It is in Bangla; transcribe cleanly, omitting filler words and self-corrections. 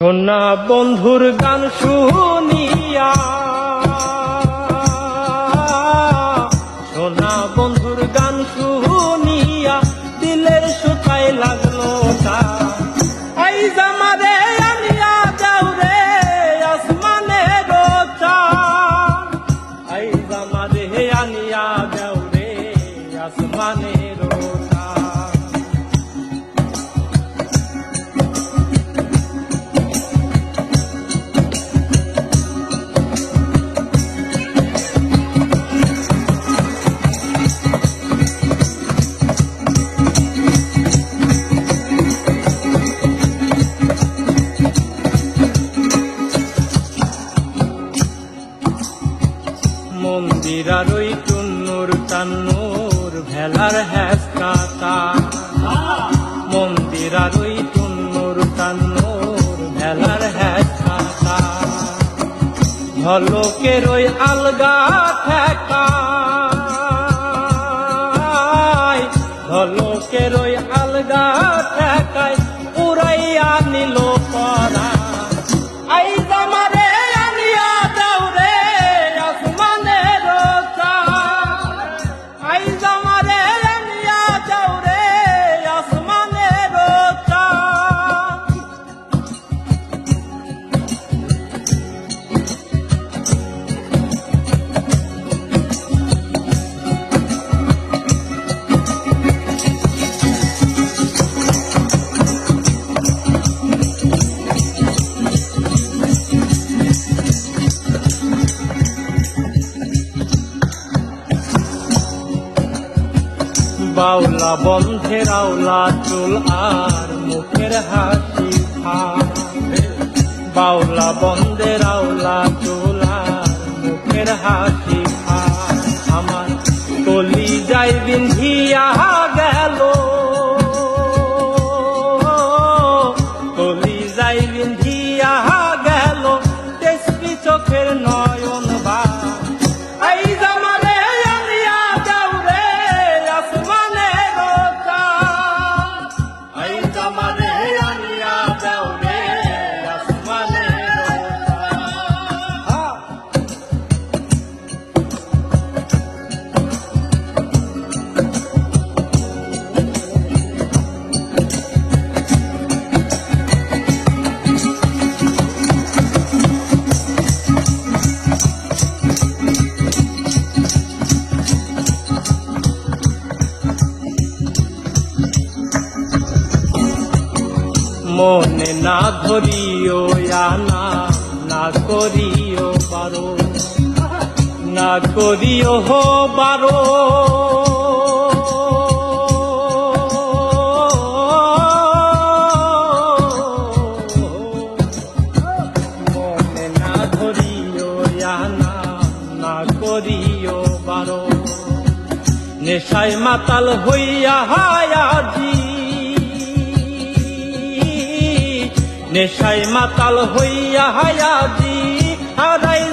সোনা বন্ধুর গান শুনিয়া, সোনা বন্ধুর গান শুনিয়া দিলের সুতায় লাগলো তা। এই জামারে আনিয়া যাও রে আসমানের চাঁদ, এই জামারে আনিয়া যাও রে আসমানের চাঁদ। মন্দিরার ওই টুন্নুর টান্নুর ভেলার হ্যাসকাতা, মন্দিরার ওই টুন্নুর টান্নুর ভেলার হ্যাসকাতা। ঝলকের ওই আলগা ঠেকায়, ঝলকের ওই আলগা ঠেকায় উড়াইয়া নিল পরা। এই জামারে আনিয়া যাও রে আসমানের চাঁদ, এই জামারে আনিয়া যাও রে আসমানের চাঁদ। বাউলা বন্ধের আওলা চুল আর মুখের হাসি ভাব, বাউলা বন্ধের আওলা চুল আর মুখের হাসি ভাব। আমার কলি যাই বিন্ধিয়া গেল, কলি যাই বিন্ধিয়া গেল তেসবি চোখের নয়ন বা। এই জামারে আনিয়া যাও রে আসমানের চাঁদ, এই জামারে আনিয়া যাও রে আসমানের চাঁদ। মনে না ধরিও আনা, না করিও বারো, না করিও হো বারো। মনে না ধরিও আনা, না করিও বারো। নেশায় মাতাল হইয়া হায়াজি, নেশায় মাতাল হইয়া হায়াজি হারাই